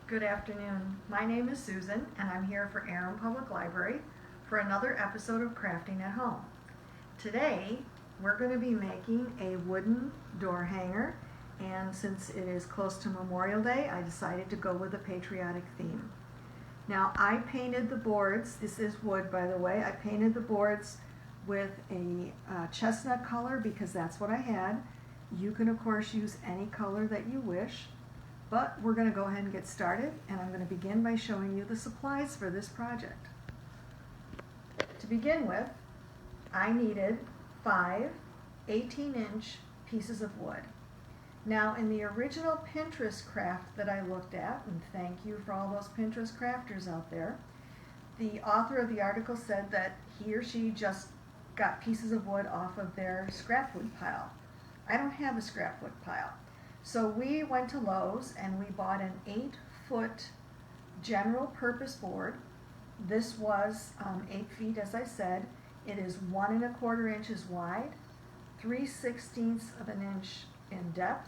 Good afternoon. My name is Susan and I'm here for Aram Public Library for another episode of Crafting at Home. Today we're going to be making a wooden door hanger, and since it is close to Memorial Day, I decided to go with a patriotic theme. Now I painted the boards, this is wood by the way, I painted the boards with a chestnut color because that's what I had. You can of course use any color that you wish. But we're going to go ahead and get started, and I'm going to begin by showing you the supplies for this project. To begin with, I needed 5 18-inch pieces of wood. Now in the original Pinterest craft that I looked at, and thank you for all those Pinterest crafters out there, the author of the article said that he or she just got pieces of wood off of their scrap wood pile. I don't have a scrap wood pile. So we went to Lowe's and we bought an 8-foot general purpose board. This was 8 feet, as I said. It is 1 1/4 inches wide, 3/16 of an inch in depth,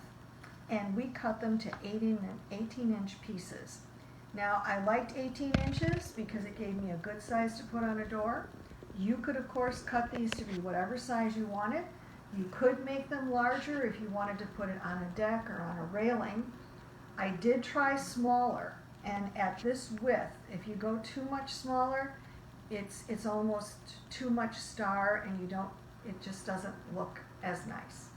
and we cut them to 18-inch pieces. Now I liked 18 inches because it gave me a good size to put on a door. You could of course cut these to be whatever size you wanted. You could make them larger if you wanted to put it on a deck or on a railing. I did try smaller, and at this width, if you go too much smaller, it's almost too much star, and it just doesn't look as nice.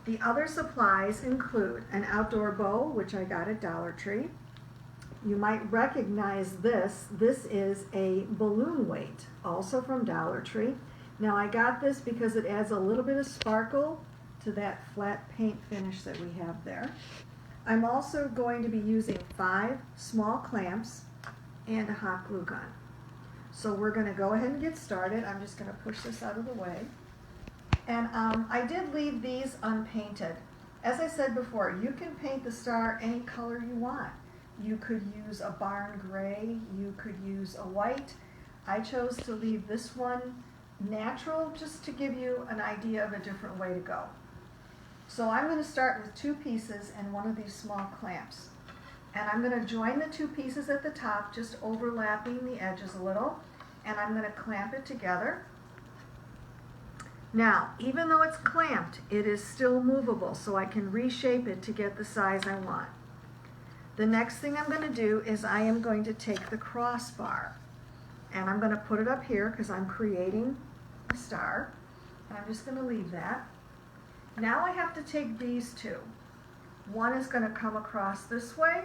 The other supplies include an outdoor bow, which I got at Dollar Tree. You might recognize this. This is a balloon weight, also from Dollar Tree. Now I got this because it adds a little bit of sparkle to that flat paint finish that we have there. I'm also going to be using 5 small clamps and a hot glue gun. So we're going to go ahead and get started. I'm just going to push this out of the way. And I did leave these unpainted. As I said before, you can paint the star any color you want. You could use a barn gray, you could use a white. I chose to leave this one natural, just to give you an idea of a different way to go. So I'm going to start with 2 pieces and one of these small clamps. And I'm going to join the 2 pieces at the top, just overlapping the edges a little, and I'm going to clamp it together. Now, even though it's clamped, it is still movable, so I can reshape it to get the size I want. The next thing I'm going to do is I am going to take the crossbar, and I'm going to put it up here because I'm creating a star. And I'm just going to leave that. Now I have to take these 2. One is going to come across this way.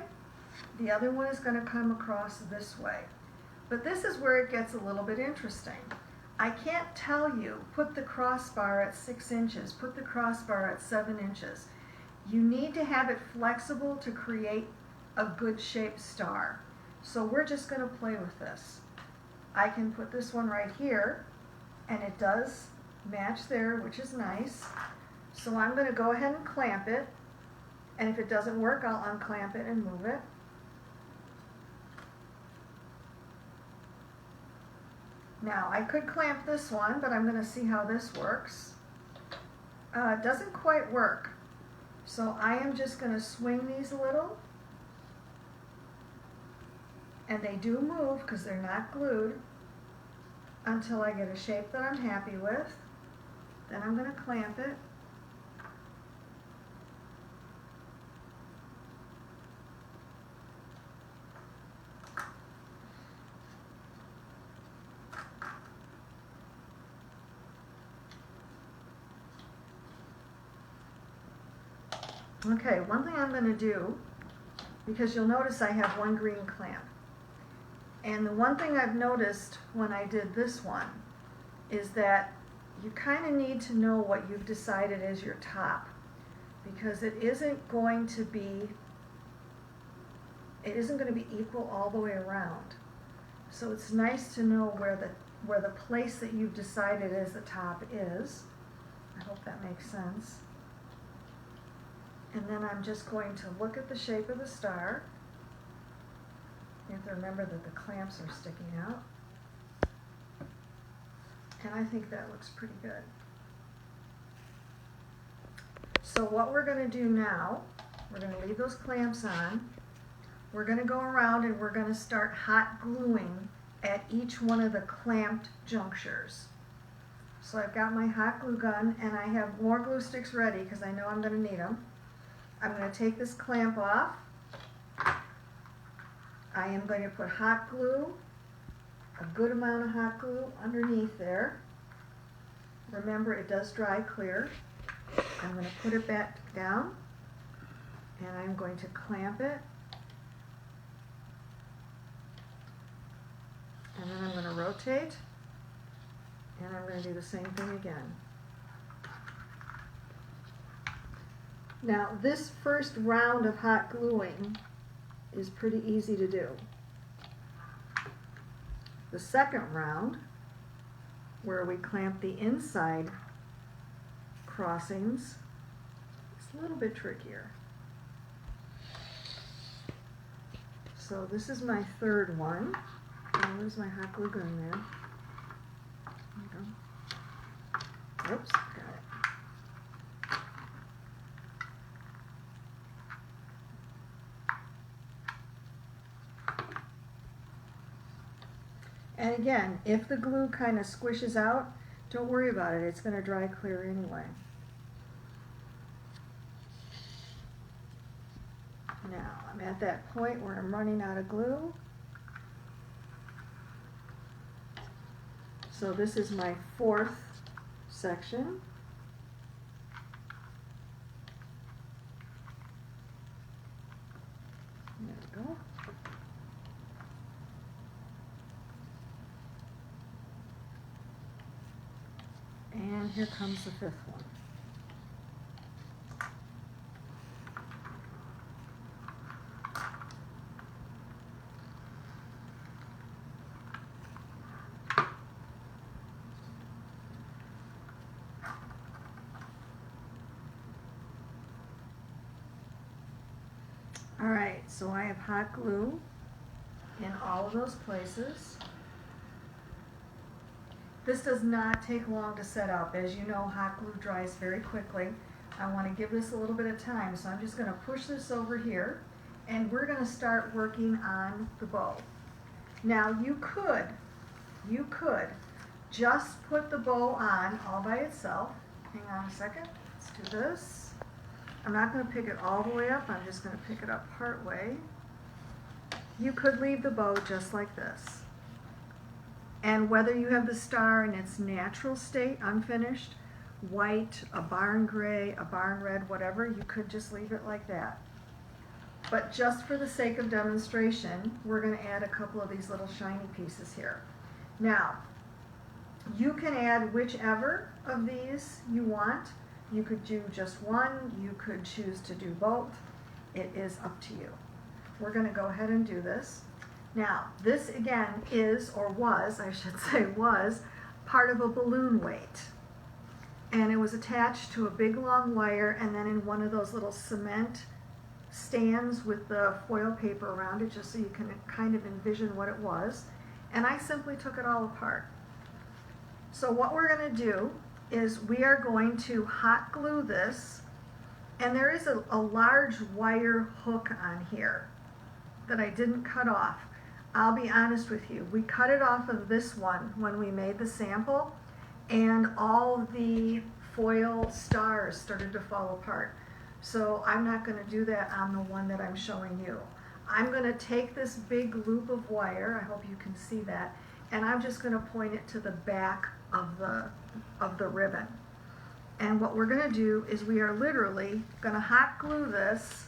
The other one is going to come across this way. But this is where it gets a little bit interesting. I can't tell you, put the crossbar at 6 inches, put the crossbar at 7 inches. You need to have it flexible to create a good shaped star. So we're just going to play with this. I can put this one right here, and it does match there, which is nice. So I'm going to go ahead and clamp it, and if it doesn't work, I'll unclamp it and move it. Now I could clamp this one, but I'm going to see how this works. It doesn't quite work, so I am just going to swing these a little. And they do move because they're not glued, until I get a shape that I'm happy with. Then I'm going to clamp it. Okay, one thing I'm going to do, because you'll notice I have 1 green clamp. And the one thing I've noticed when I did this one is that you kind of need to know what you've decided is your top, because it isn't going to be equal all the way around. So it's nice to know where the place that you've decided as the top is. I hope that makes sense. And then I'm just going to look at the shape of the star. You have to remember that the clamps are sticking out. And I think that looks pretty good. So what we're going to do now, we're going to leave those clamps on. we're going to go around and we're going to start hot gluing at each one of the clamped junctures. So I've got my hot glue gun and I have more glue sticks ready because I know I'm going to need them. I'm going to take this clamp off. I am going to put hot glue, a good amount of hot glue underneath there. Remember, it does dry clear. I'm going to put it back down and I'm going to clamp it. And then I'm going to rotate and I'm going to do the same thing again. Now, this first round of hot gluing is pretty easy to do. The second round, where we clamp the inside crossings, is a little bit trickier. So this is my third one. Oh, where's my hot glue gun there? There we go. Oops, got it. And again, if the glue kind of squishes out, don't worry about it. It's going to dry clear anyway. Now, I'm at that point where I'm running out of glue. So this is my fourth section. There we go. And here comes the fifth one. All right, so I have hot glue in all of those places. This does not take long to set up. As you know, hot glue dries very quickly. I want to give this a little bit of time, so I'm just going to push this over here, and we're going to start working on the bow. Now, you could just put the bow on all by itself. Hang on a second. Let's do this. I'm not going to pick it all the way up. I'm just going to pick it up part way. You could leave the bow just like this. And whether you have the star in its natural state, unfinished, white, a barn gray, a barn red, whatever, you could just leave it like that. But just for the sake of demonstration, we're going to add a couple of these little shiny pieces here. Now, you can add whichever of these you want. You could do just one, you could choose to do both. It is up to you. We're going to go ahead and do this. Now, this again is, or was, I should say was, part of a balloon weight. And it was attached to a big long wire and then in one of those little cement stands with the foil paper around it just so you can kind of envision what it was. And I simply took it all apart. So what we're going to do is we are going to hot glue this, and there is a large wire hook on here that I didn't cut off. I'll be honest with you, we cut it off of this one when we made the sample, and all the foil stars started to fall apart. So I'm not going to do that on the one that I'm showing you. I'm going to take this big loop of wire, I hope you can see that, and I'm just going to point it to the back of the ribbon. And what we're going to do is we are literally going to hot glue this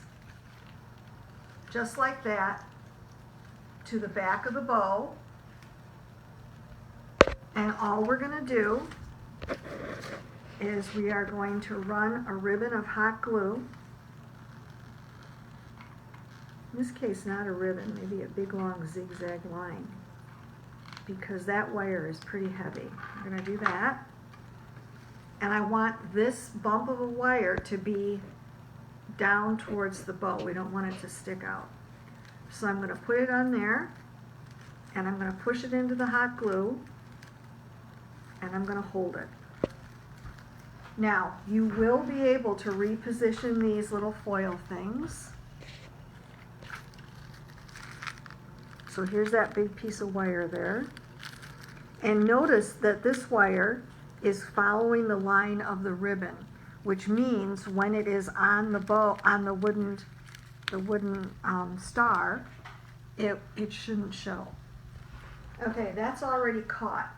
just like that to the back of the bow. And all we're going to do is we are going to run a ribbon of hot glue. In this case, not a ribbon, maybe a big long zigzag line, because that wire is pretty heavy. I'm going to do that. And I want this bump of a wire to be down towards the bow. We don't want it to stick out. So I'm going to put it on there, and I'm going to push it into the hot glue, and I'm going to hold it. Now, you will be able to reposition these little foil things. So here's that big piece of wire there. And notice that this wire is following the line of the ribbon, which means when it is on the bow, on the wooden star, it shouldn't show. Okay, that's already caught.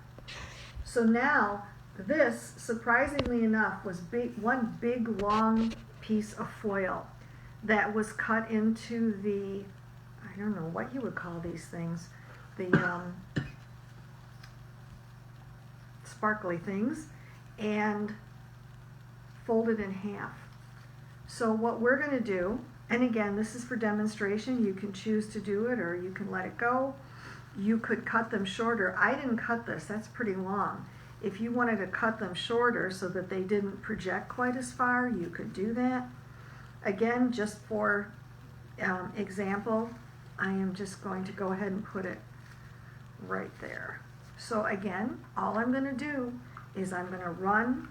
So now this, surprisingly enough, was one big long piece of foil that was cut into the, I don't know what you would call these things, the sparkly things, and folded in half. So what we're going to do, and again, this is for demonstration, you can choose to do it or you can let it go. You could cut them shorter. I didn't cut this, that's pretty long. If you wanted to cut them shorter so that they didn't project quite as far, you could do that. Again, just for example, I am just going to go ahead and put it right there. So again, all I'm going to do is I'm going to run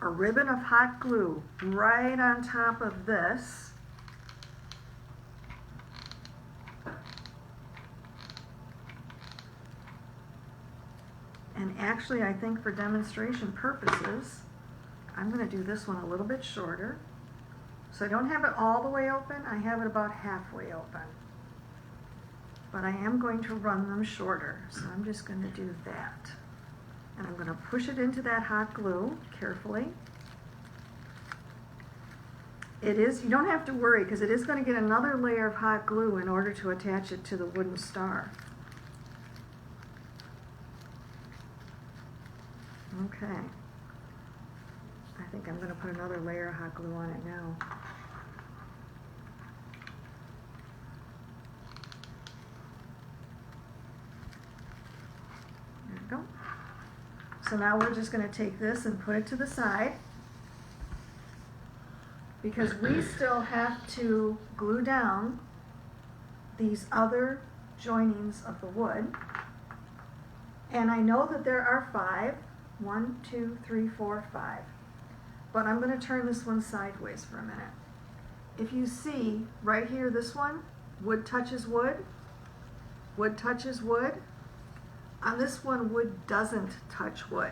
a ribbon of hot glue right on top of this. And actually, I think for demonstration purposes, I'm going to do this one a little bit shorter. So I don't have it all the way open, I have it about halfway open. But I am going to run them shorter, so I'm just going to do that. And I'm going to push it into that hot glue carefully. It is, you don't have to worry because it is going to get another layer of hot glue in order to attach it to the wooden star. Okay. I think I'm going to put another layer of hot glue on it now. There we go. So now we're just going to take this and put it to the side because we still have to glue down these other joinings of the wood. And I know that there are 5. 1, 2, 3, 4, 5. But I'm going to turn this one sideways for a minute. If you see right here, this one, wood touches wood, wood touches wood. On this one, wood doesn't touch wood.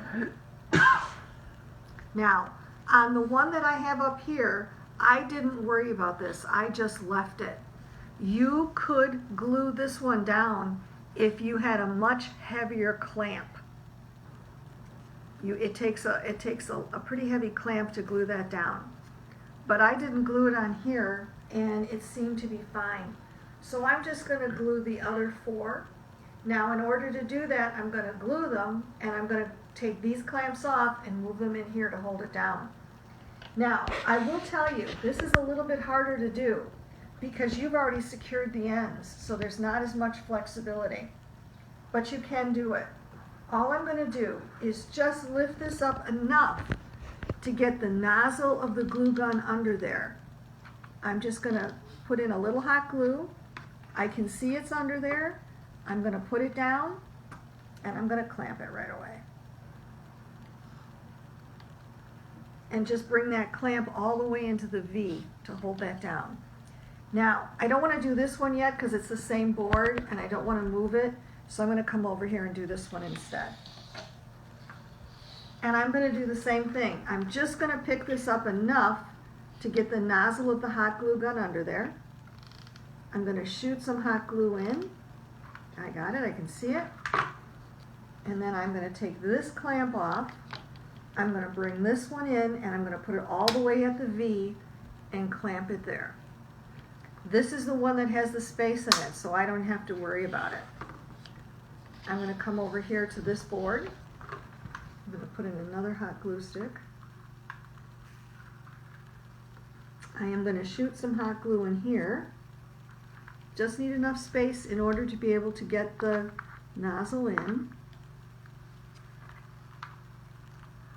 Now, on the one that I have up here, I didn't worry about this. I just left it. You could glue this one down if you had a much heavier clamp. It takes a pretty heavy clamp to glue that down. But I didn't glue it on here, and it seemed to be fine. So I'm just going to glue the other 4. Now, in order to do that, I'm going to glue them, and I'm going to take these clamps off and move them in here to hold it down. Now, I will tell you, this is a little bit harder to do because you've already secured the ends, so there's not as much flexibility. But you can do it. All I'm going to do is just lift this up enough to get the nozzle of the glue gun under there. I'm just going to put in a little hot glue. I can see it's under there. I'm going to put it down, and I'm going to clamp it right away. And just bring that clamp all the way into the V to hold that down. Now, I don't want to do this one yet because it's the same board, and I don't want to move it. So I'm going to come over here and do this one instead. And I'm going to do the same thing. I'm just going to pick this up enough to get the nozzle of the hot glue gun under there. I'm going to shoot some hot glue in. I got it, I can see it. And then I'm going to take this clamp off. I'm going to bring this one in and I'm going to put it all the way at the V and clamp it there. This is the one that has the space in it, so I don't have to worry about it. I'm going to come over here to this board. I'm going to put in another hot glue stick. I am going to shoot some hot glue in here. Just need enough space in order to be able to get the nozzle in.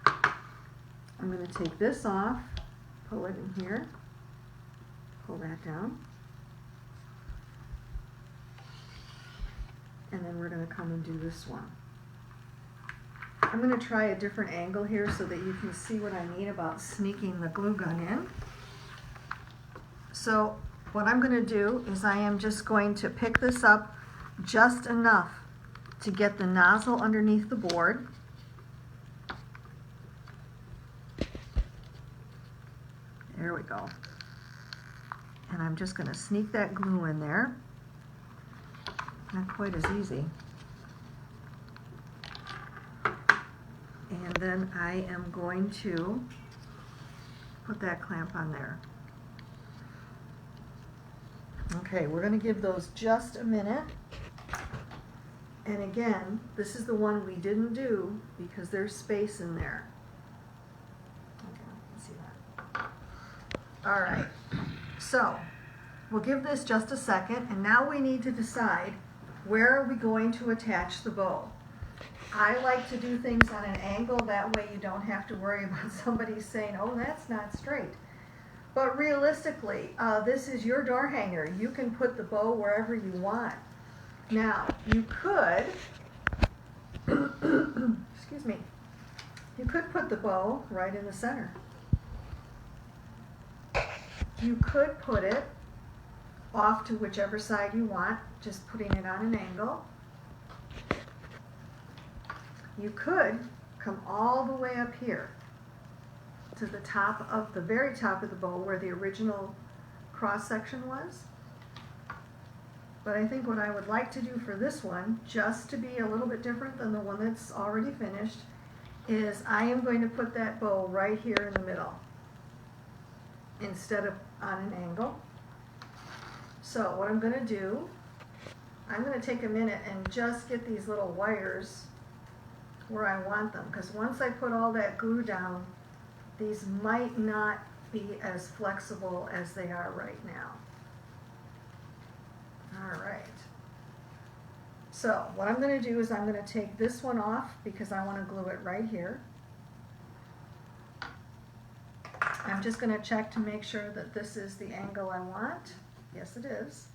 I'm going to take this off, pull it in here, pull that down. And then we're going to come and do this one. I'm going to try a different angle here so that you can see what I mean about sneaking the glue gun in. So what I'm going to do is I am just going to pick this up just enough to get the nozzle underneath the board. There we go. And I'm just going to sneak that glue in there. Not quite as easy. And then I am going to put that clamp on there. Okay, we're going to give those just a minute. And again, this is the one we didn't do because there's space in there. Okay, you can see that. All right, so we'll give this just a second, and now we need to decide where are we going to attach the bow. I like to do things on an angle, that way you don't have to worry about somebody saying, oh, that's not straight. But realistically, this is your door hanger. You can put the bow wherever you want. Now, you could, excuse me, you could put the bow right in the center. You could put it off to whichever side you want, just putting it on an angle. You could come all the way up here to the top of the very top of the bow where the original cross section was. But I think what I would like to do for this one, just to be a little bit different than the one that's already finished, is I am going to put that bow right here in the middle instead of on an angle. So what I'm going to do, I'm going to take a minute and just get these little wires where I want them, because once I put all that glue down, these might not be as flexible as they are right now. All right. So what I'm going to do is I'm going to take this one off because I want to glue it right here. I'm just going to check to make sure that this is the angle I want. Yes, it is.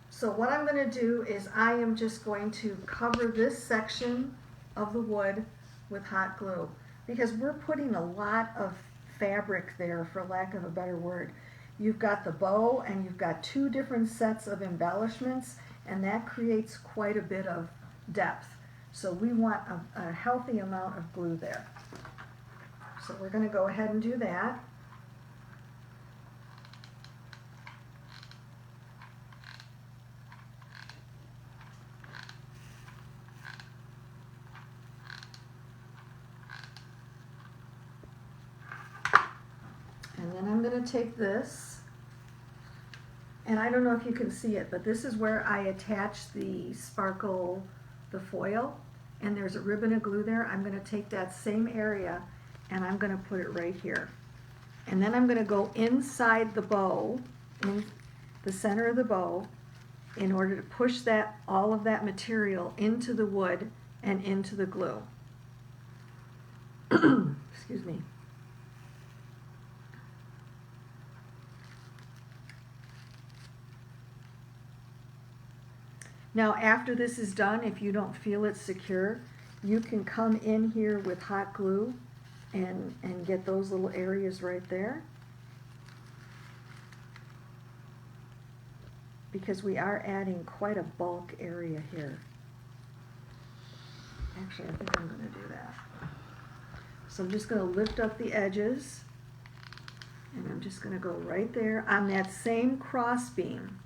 So what I'm going to do is I am just going to cover this section of the wood with hot glue because we're putting a lot of fabric there, for lack of a better word. You've got the bow and you've got two different sets of embellishments, and that creates quite a bit of depth. So we want a healthy amount of glue there. So we're going to go ahead and do that. And then I'm going to take this, and I don't know if you can see it, but this is where I attach the sparkle, the foil, and there's a ribbon of glue there. I'm going to take that same area and I'm going to put it right here. And then I'm going to go inside the bow, in the center of the bow, in order to push that, all of that material into the wood and into the glue. Excuse me. Now after this is done, if you don't feel it's secure, you can come in here with hot glue and get those little areas right there. Because we are adding quite a bulk area here. Actually, I think I'm going to do that. So I'm just going to lift up the edges, and I'm just going to go right there on that same cross beam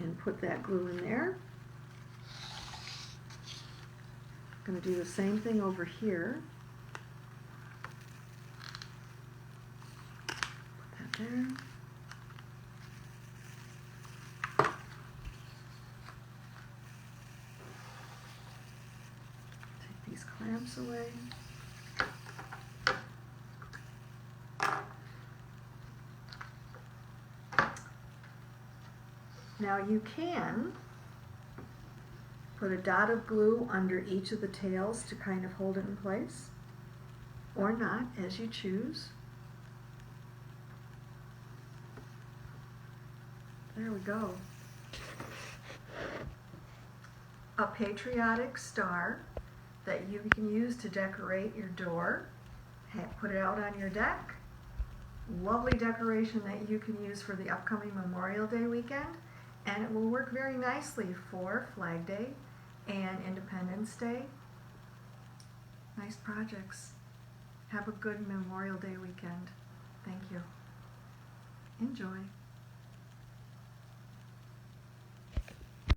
and put that glue in there. I'm going to do the same thing over here. Put that there. Take these clamps away. Now you can put a dot of glue under each of the tails to kind of hold it in place, or not, as you choose. There we go. A patriotic star that you can use to decorate your door. Put it out on your deck. Lovely decoration that you can use for the upcoming Memorial Day weekend. And it will work very nicely for Flag Day and Independence Day. Nice projects. Have a good Memorial Day weekend. Thank you. Enjoy.